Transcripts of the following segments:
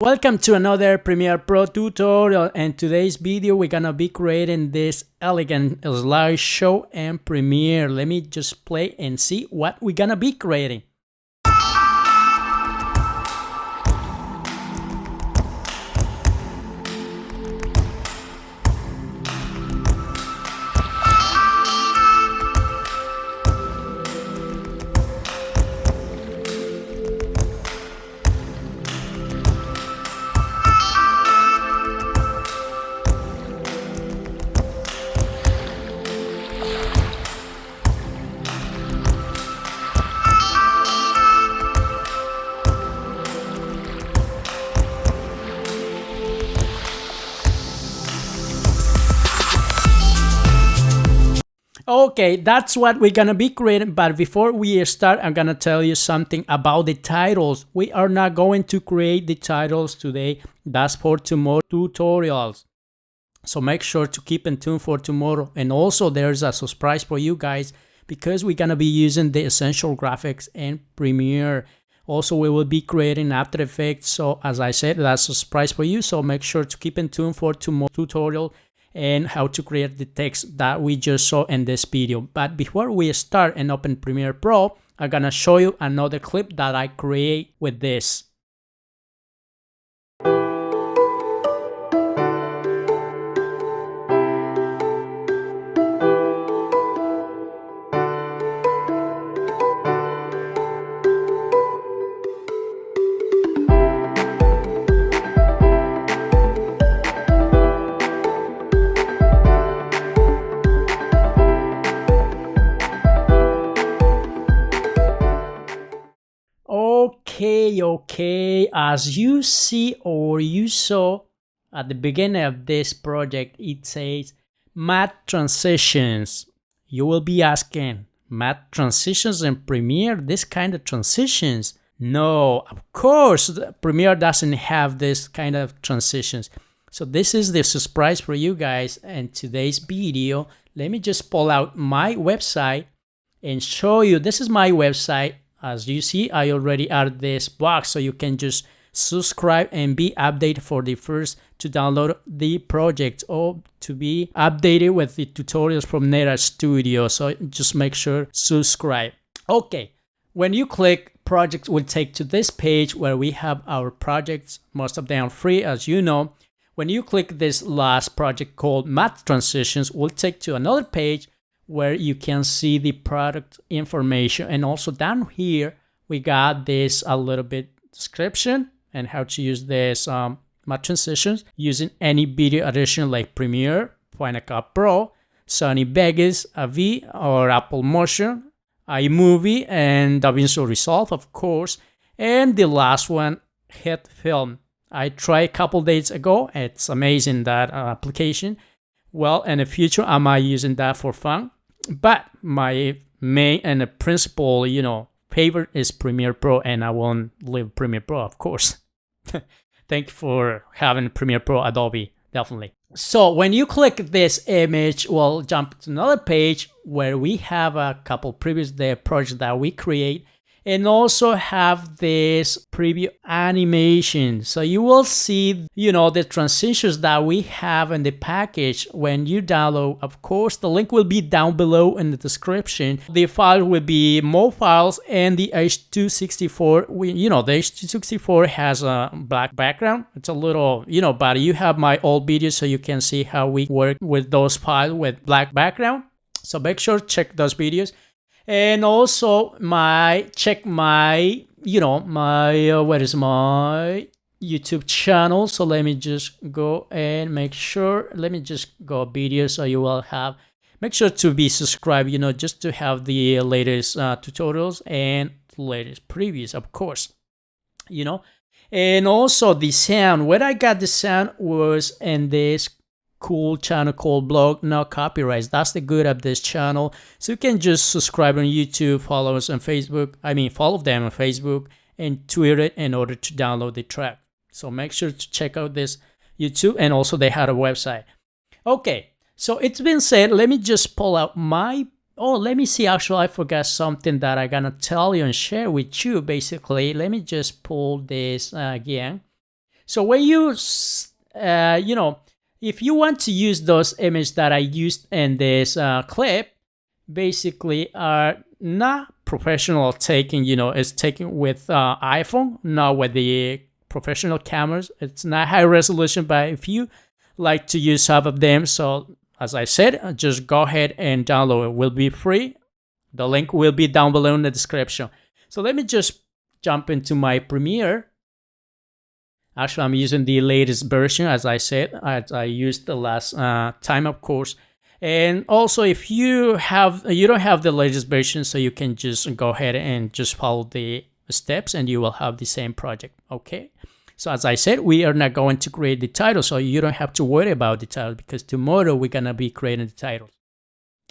Welcome to another Premiere Pro tutorial, and today's video we're gonna be creating this elegant slideshow and Premiere. Let me just play and see what we're gonna be creating. Okay, that's what we're gonna be creating, but before we start, I'm gonna tell you something about the titles. We are not going to create the titles today. That's for tomorrow tutorials. So make sure to keep in tune for tomorrow. And also there's a surprise for you guys because we're gonna be using the essential graphics and Premiere. Also, we will be creating After Effects. So as I said, that's a surprise for you. So make sure to keep in tune for tomorrow tutorial and how to create the text that we just saw in this video. But before we start and open Premiere Pro, I'm gonna show you another clip that I create with this. Okay, as you see or you saw at the beginning of this project, it says matte transitions. You will be asking, matte transitions in Premiere, this kind of transitions? No, of course, Premiere doesn't have this kind of transitions. So this is the surprise for you guys in today's video. Let me just pull out my website and show you. This is my website. As you see, I already added this box, so you can just subscribe and be updated for the first to download the project or to be updated with the tutorials from Nera Studio. So just make sure subscribe. Okay, when you click, projects will take to this page where we have our projects. Most of them are free, as you know. When you click this last project called Matte Transitions, will take to another page where you can see the product information, and also down here we got this a little bit description and how to use this matte transitions using any video edition like Premiere, Final Cut Pro, Sony Vegas, AV or Apple Motion, iMovie, and Davince Resolve, of course, and the last one, HitFilm. I tried a couple days ago. It's amazing, that application. Well, in the future I might using that for fun. But my main and principal, favorite is Premiere Pro, and I won't leave Premiere Pro, of course. Thank you for having Premiere Pro, Adobe, definitely. So when you click this image, we'll jump to another page where we have a couple previous projects that we create, and also have this preview animation. So you will see, the transitions that we have in the package when you download. Of course, the link will be down below in the description. The file will be more files, and the H.264, the H.264 has a black background. It's a little, but you have my old videos so you can see how we work with those files with black background. So make sure to check those videos. And also check my where is my YouTube channel. So let me just go and make sure, let me just go video, so you will have, make sure to be subscribed, just to have the latest tutorials and latest previews, of course, and also the sound. Where I got the sound was in this cool channel called Blog No Copyrights. That's the good of this channel. So you can just subscribe on YouTube, follow us on Facebook. Follow them on Facebook and Twitter in order to download the track. So make sure to check out this YouTube, and also they had a website. Okay, so it's been said. Let me just pull out my Oh, let me see. Actually, I forgot something that I'm gonna tell you and share with you. Basically, let me just pull this again. So when you, you know, if you want to use those images that I used in this clip, basically are not professional taking, you know, it's taken with iPhone, not with the professional cameras. It's not high resolution, but if you like to use some of them, so as I said, just go ahead and download. It will be free. The link will be down below in the description. So let me just jump into my Premiere. Actually, I'm using the latest version, as I said, as I used the last time, of course. And also, if you don't have the latest version, so you can just go ahead and just follow the steps, and you will have the same project. Okay. So as I said, we are not going to create the title, so you don't have to worry about the title, because tomorrow we're gonna be creating the titles.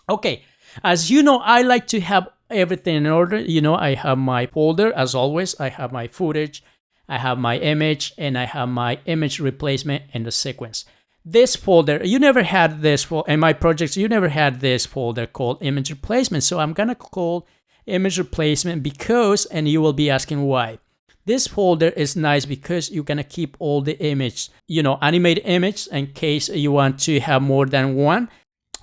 Okay. As you know, I like to have everything in order. You know, I have my folder as always. I have my footage, I have my image, and I have my image replacement and the sequence. This folder, you never had this in my projects, you never had this folder called image replacement. So I'm gonna call image replacement because, and you will be asking why. This folder is nice because you're gonna keep all the image, you know, animated image in case you want to have more than one,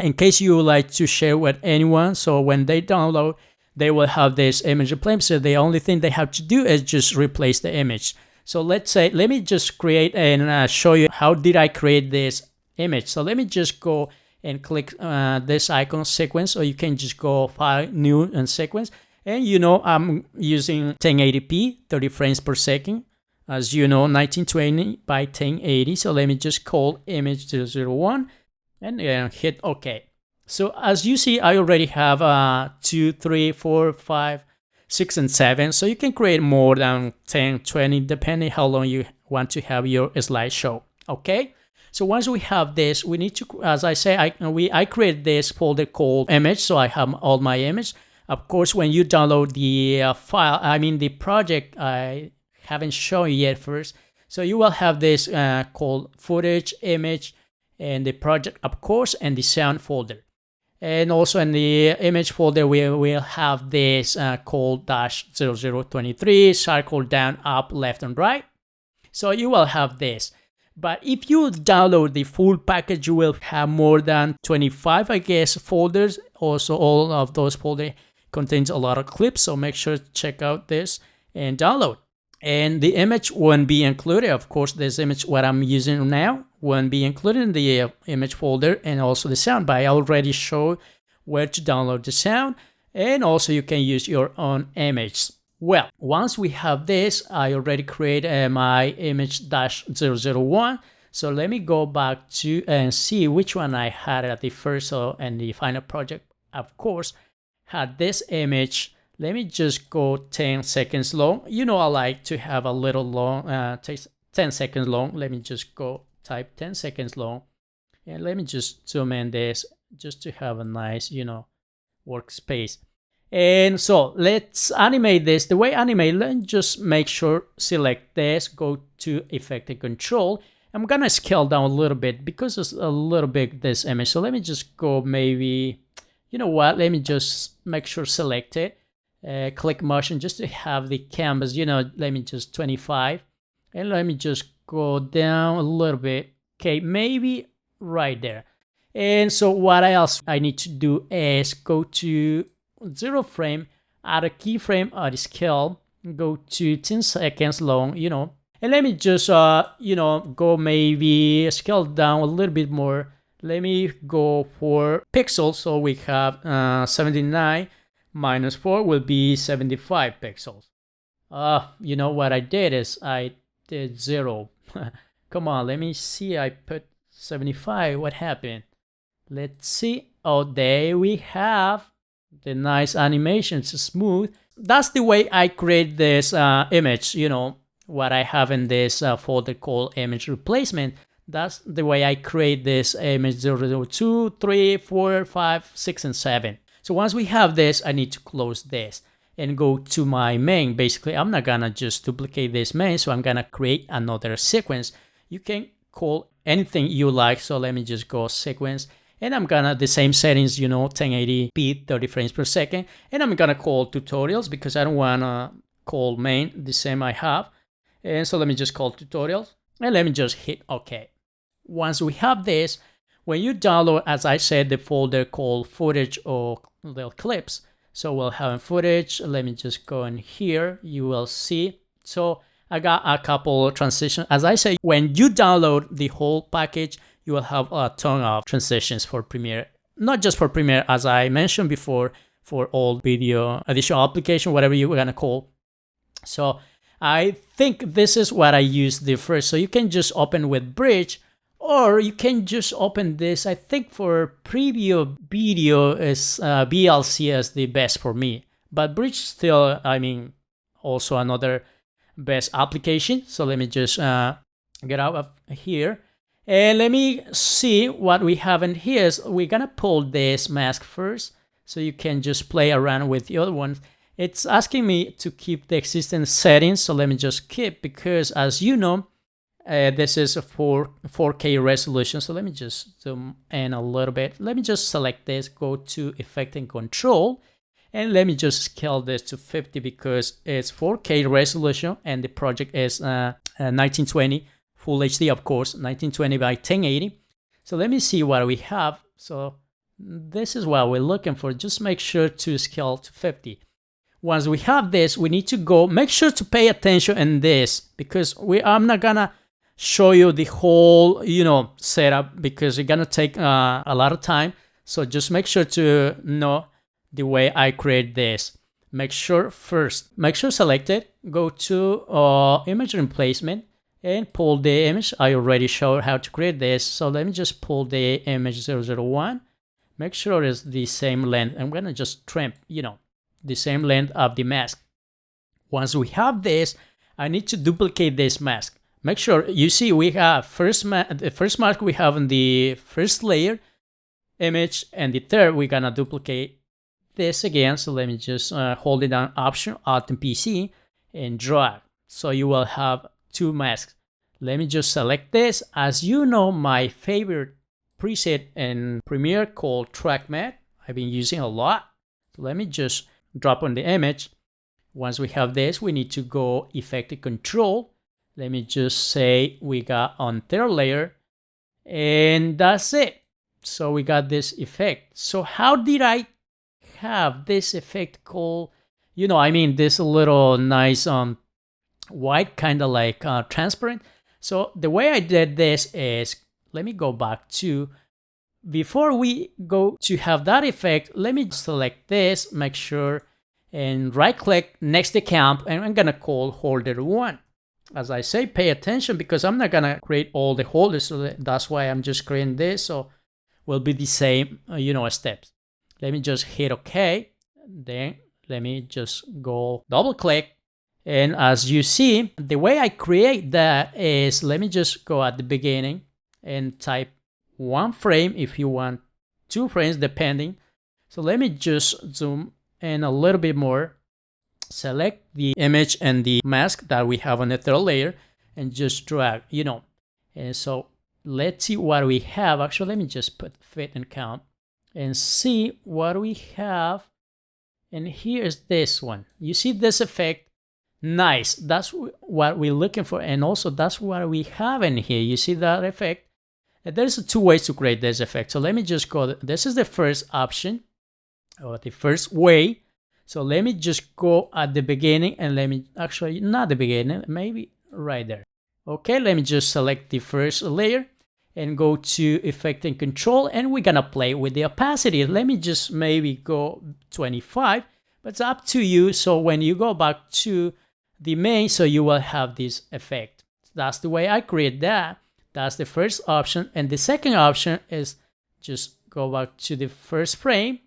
in case you would like to share with anyone. So when they download, they will have this image replacement. So the only thing they have to do is just replace the image. So let's say, let me just create and show you how did I create this image. So let me just go and click this icon sequence, or you can just go file, new, and sequence. And you know, I'm using 1080p, 30 frames per second. As you know, 1920 by 1080. So let me just call image 001 and hit OK. So as you see, I already have 2, 3, 4, 5, 6, and 7. So you can create more than 10, 20, depending how long you want to have your slideshow. Okay. So once we have this, we need to, as I say, I created this folder called image. So I have all my image. Of course, when you download the file, I mean the project, I haven't shown you yet first. So you will have this called footage, image, and the project, of course, and the sound folder. And also in the image folder, we will have this called -0023, circle down, up, left, and right. So you will have this. But if you download the full package, you will have more than 25, I guess, folders. Also, all of those folders contains a lot of clips. So make sure to check out this and download. And the image won't be included. Of course, this image, what I'm using now, won't be included in the image folder, and also the sound. But I already showed where to download the sound, and also you can use your own image. Well, once we have this, I already created my image -001. So let me go back to and see which one I had at the first and the final project. Of course, had this image. Let me just go 10 seconds long. You know, I like to have a little long, takes 10 seconds long. Let me just go type 10 seconds long. And let me just zoom in this just to have a nice, you know, workspace. And so let's animate this. The way animate, let's just make sure, select this, go to effect and control. I'm gonna scale down a little bit because it's a little big, this image. So let me just go maybe, you know what, let me just make sure select it. Click motion just to have the canvas, you know, let me just 25. And let me just go down a little bit. Okay, maybe right there. And so what else I need to do is go to 0 frame, add a keyframe, add a scale, go to 10 seconds long, you know, and let me just, you know, go maybe scale down a little bit more. Let me go for pixels. So we have 79 minus 4 will be 75 pixels. You know what I did is I did 0. Come on, let me see. I put 75. What happened? Let's see. Oh, there we have the nice animations, smooth. That's the way I create this image, you know, what I have in this folder called image replacement. That's the way I create this image 002, 3, 4, 5, 6, and 7. So once we have this, I need to close this and go to my main. Basically, I'm not gonna just duplicate this main, so I'm gonna create another sequence. You can call anything you like. So let me just go sequence. And I'm gonna, the same settings, you know, 1080p, 30 frames per second. And I'm gonna call tutorials because I don't wanna call main, the same I have. And so let me just call tutorials. And let me just hit OK. Once we have this, when you download, as I said, the folder called footage or little clips, so we'll have footage. Let me just go in here. You will see. So I got a couple of transitions. As I say, when you download the whole package, you will have a ton of transitions for Premiere. Not just for Premiere, as I mentioned before, for all video additional application, whatever you're gonna call. So I think this is what I used the first. So you can just open with Bridge, or you can just open this. I think for preview video is VLC is the best for me. But Bridge still, I mean, also another best application. So let me just get out of here. And let me see what we have in here. So we're gonna pull this mask first, so you can just play around with the other ones. It's asking me to keep the existing settings, so let me just keep, because as you know, this is a 4K resolution. So let me just zoom in a little bit. Let me just select this, go to Effect and Control, and let me just scale this to 50 because it's 4K resolution and the project is 1920 Full HD, of course, 1920 by 1080. So let me see what we have. So this is what we're looking for. Just make sure to scale to 50. Once we have this, we need to go, make sure to pay attention in this, because I'm not gonna show you the whole, setup, because it's gonna take a lot of time. So just make sure to know the way I create this. Make sure select it, go to image replacement, and pull the image. I already showed how to create this. So let me just pull the image 001. Make sure it's the same length. I'm gonna just trim, the same length of the mask. Once we have this, I need to duplicate this mask. Make sure you see we have the first mask we have in the first layer image, and the third we're gonna duplicate this again. So let me just hold it down, Option Alt and PC, and drag. So you will have two masks. Let me just select this. As you know, my favorite preset in Premiere called Track Matte, I've been using a lot. So let me just drop on the image. Once we have this, we need to go Effect and Control. Let me just say we got on third layer, and that's it. So we got this effect. So how did I have this effect called, this little nice white, kind of like transparent. So the way I did this is, let me go back to, before we go to have that effect, let me select this, make sure, and right click next to camp, and I'm gonna call holder 1. As I say, pay attention, because I'm not gonna create all the holders, so that's why I'm just creating this, so will be the same steps. Let me just hit OK, then let me just go double click. And as you see, the way I create that is, let me just go at the beginning and type 1 frame if you want 2 frames, depending. So let me just zoom in a little bit more, select the image and the mask that we have on the third layer, and just drag, And so let's see what we have. Actually, let me just put fit and count and see what we have. And here's this one. You see this effect? Nice. That's what we're looking for, and also that's what we have in here. You see that effect? And there's 2 ways to create this effect. So let me just go, this is the first option, or the first way. So let me just go at the beginning, and let me, actually not the beginning, maybe right there. Okay, let me just select the first layer and go to Effect and Control, and we're gonna play with the opacity. Let me just maybe go 25, but it's up to you. So when you go back to the main, so you will have this effect. That's the way I create that. That's the first option. And the second option is just go back to the first frame,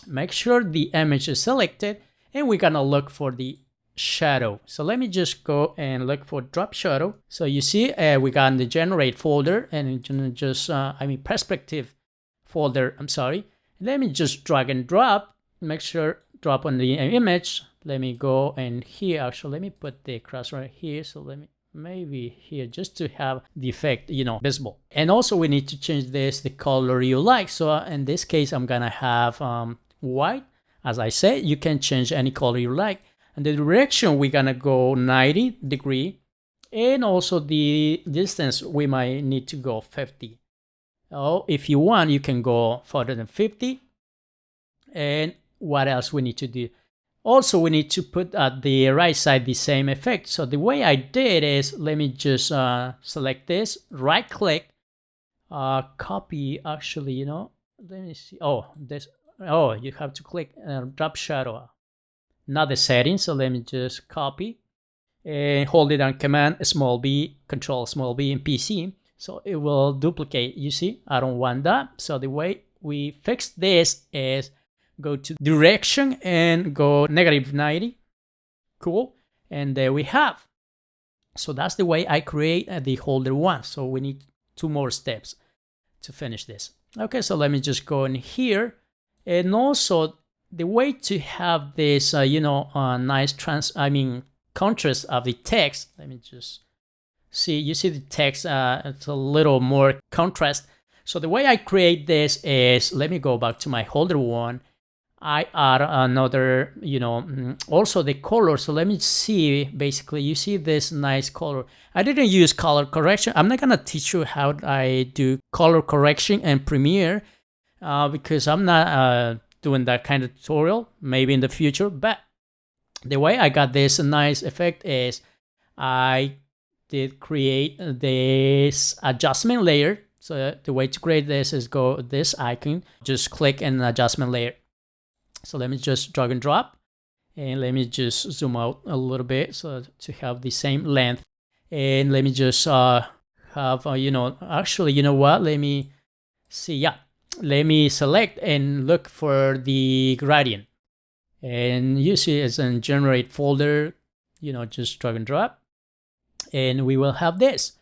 make sure the image is selected, and we're gonna look for the shadow. So let me just go and look for drop shadow. So you see we got in the generate folder, and just perspective folder, I'm sorry. Let me just drag and drop, make sure drop on the image. Let me go, and here, actually, let me put the cross right here. So let me maybe here, just to have the effect, visible. And also we need to change this, the color you like. So in this case, I'm gonna have white. As I said, you can change any color you like. And the direction, we're gonna go 90 degree. And also the distance, we might need to go 50. Oh, if you want, you can go further than 50. And what else we need to do? Also, we need to put at the right side the same effect. So the way I did is, let me just select this, right click, copy, actually, you know, let me see. Oh, this, oh, you have to click drop shadow, not the settings. So let me just copy and hold it on command small b, control small b in PC. So it will duplicate. You see, I don't want that. So the way we fix this is go to direction and go -90. Cool. And there we have. So that's the way I create the holder one. So we need 2 more steps to finish this. Okay, so let me just go in here. And also the way to have this, you know, nice contrast of the text. Let me just see, you see the text, it's a little more contrast. So the way I create this is, let me go back to my holder one. I add another, you know, also the color. So let me see, basically, you see this nice color. I didn't use color correction. I'm not gonna teach you how I do color correction in Premiere because I'm not doing that kind of tutorial, maybe in the future. But the way I got this nice effect is I did create this adjustment layer. So the way to create this is go this icon, just click an adjustment layer. So let me just drag and drop, and let me just zoom out a little bit so to have the same length. And let me just have, you know, actually, you know what? Let me see. Yeah, let me select and look for the gradient. And you see it's in generate folder, you know, just drag and drop, and we will have this.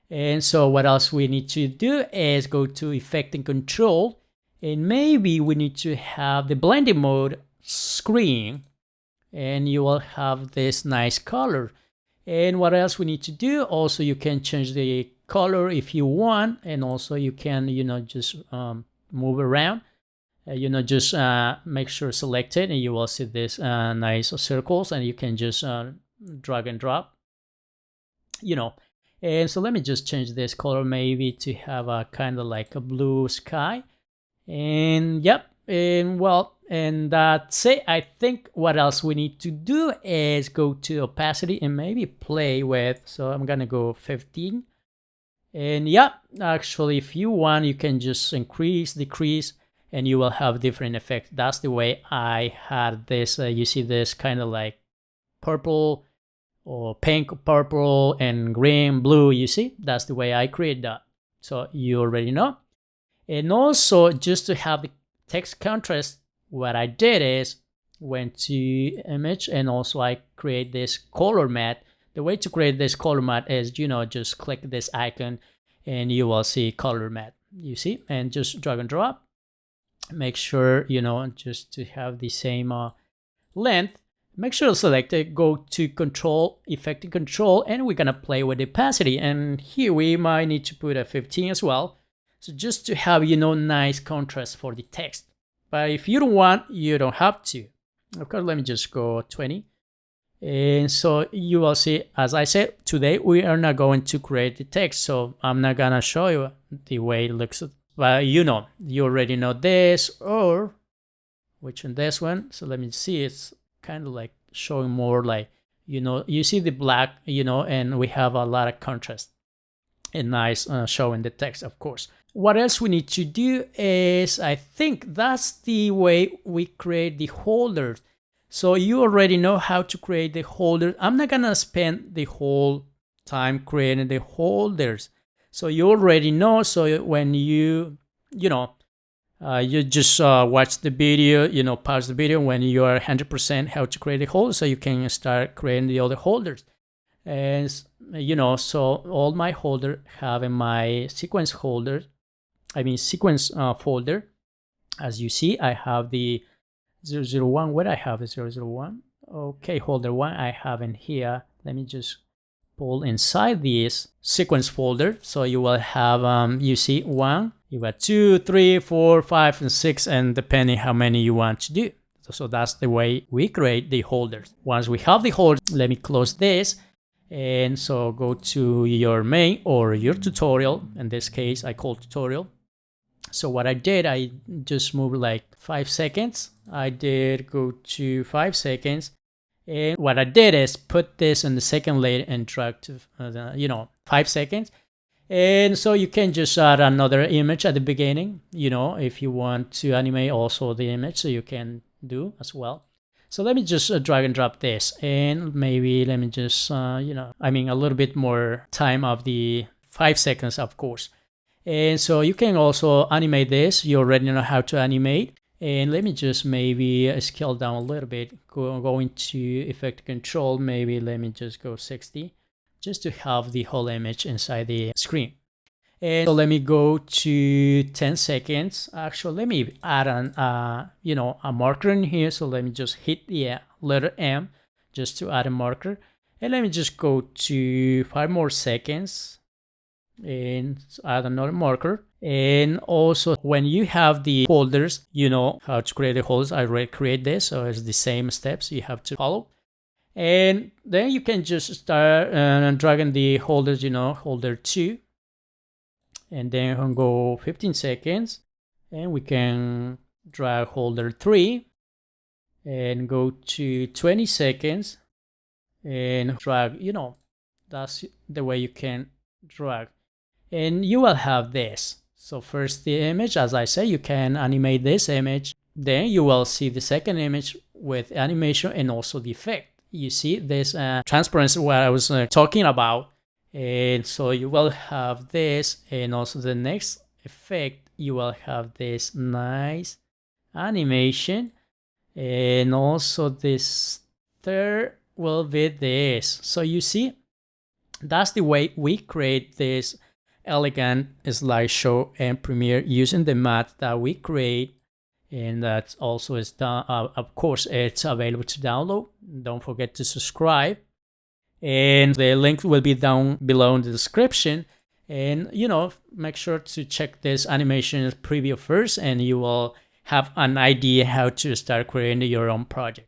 And so what else we need to do is go to effect and control, and maybe we need to have the blending mode screen, and you will have this nice color. And what else we need to do? Also, you can change the color if you want, and also you can, you know, just move around. You know, just make sure select it, and you will see this nice circles, and you can just drag and drop, you know. And so let me just change this color maybe to have a kind of like a blue sky. And yep, and well, and that's it. I think what else we need to do is go to opacity and maybe play with, so I'm gonna go 15. And yep, actually if you want, you can just increase, decrease, and you will have different effects. That's the way I had this. You see this kind of like purple or pink, purple, and green, blue. You see, that's the way I create that. So you already know. And also, just to have the text contrast, what I did is went to image, and also I create this color matte. The way to create this color matte is, you know, just click this icon and you will see color matte. You see, and just drag and drop. Make sure, you know, just to have the same length. Make sure to select it, go to control, effect and control, and we're gonna play with opacity. And here we might need to put a 15 as well. So just to have, you know, nice contrast for the text. But if you don't want, you don't have to. Of course, let me just go 20. And so you will see, as I said, today we are not going to create the text. So I'm not gonna show you the way it looks. But you know, you already know this, or which one, this one. So let me see, it's kind of like showing more like, you know, you see the black, you know, and we have a lot of contrast and nice showing the text, of course. What else we need to do is, I think that's the way we create the holders. So you already know how to create the holders. I'm not gonna spend the whole time creating the holders. So you already know. So when you know, you just watch the video, you know, pause the video when you are 100% how to create a holder, so you can start creating the other holders. And you know, so all my holder have in my sequence holder, sequence folder. As you see, I have the 001. Where I have the 001? Okay, holder 1 I have in here. Let me just pull inside this sequence folder. So you will have, you see 1, you got 2, 3, 4, 5, and 6, and depending how many you want to do. So that's the way we create the holders. Once we have the holders, let me close this. And so go to your main or your tutorial. In this case, I call tutorial. So what I did, I just moved like 5 seconds. I did go to 5 seconds. And what I did is put this in the second layer and drag to, 5 seconds. And so you can just add another image at the beginning, if you want to animate also the image, so you can do as well. So let me just drag and drop this, and maybe let me just, a little bit more time of the 5 seconds, of course. And so you can also animate this. You already know how to animate. And let me just maybe scale down a little bit, going to effect control. Maybe let me just go 60, just to have the whole image inside the screen. And so let me go to 10 seconds. Actually, let me add a marker in here. So let me just hit the letter M just to add a marker. And let me just go to 5 more seconds and add another marker. And also when you have the folders, you know how to create the folders. I already create this, so it's the same steps you have to follow. And then you can just start dragging the holders, holder 2. And then go 15 seconds. And we can drag holder 3. And go to 20 seconds. And drag, that's the way you can drag. And you will have this. So first the image, as I say, you can animate this image. Then you will see the second image with animation and also the effect. You see this transparency what I was talking about. And so you will have this, and also the next effect, you will have this nice animation. And also this third will be this. So you see, that's the way we create this elegant slideshow and Premiere using the matte that we create. And that also is done. Of course, it's available to download. Don't forget to subscribe. And the link will be down below in the description. And, make sure to check this animation preview first, and you will have an idea how to start creating your own project.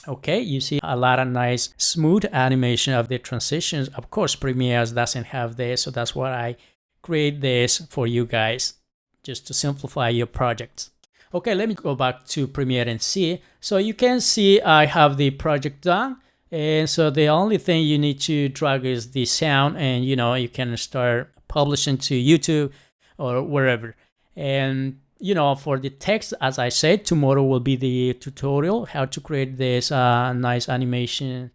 Okay, you see a lot of nice smooth animation of the transitions. Of course, Premiere doesn't have this, so that's why I create this for you guys, just to simplify your projects. Okay, let me go back to Premiere and see. So you can see I have the project done. And so the only thing you need to drag is the sound, and you can start publishing to YouTube or wherever. And for the text, as I said, tomorrow will be the tutorial how to create this nice animation,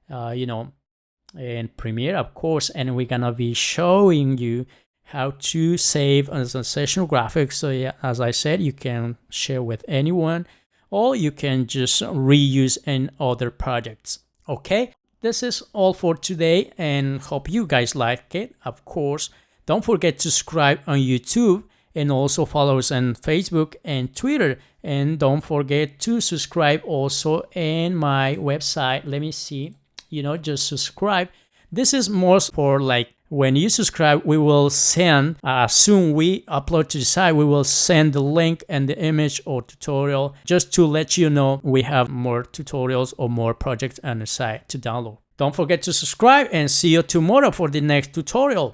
in Premiere, of course. And we're gonna be showing you how to save a sensational graphics. So yeah, as I said, you can share with anyone, or you can just reuse in other projects. Okay, this is all for today, and hope you guys like it. Of course, don't forget to subscribe on YouTube, and also follow us on Facebook and Twitter. And don't forget to subscribe also in my website. Let me see, just subscribe. This is more for like when you subscribe, we will send, soon we upload to the site, we will send the link and the image or tutorial just to let you know we have more tutorials or more projects on the site to download. Don't forget to subscribe, and see you tomorrow for the next tutorial.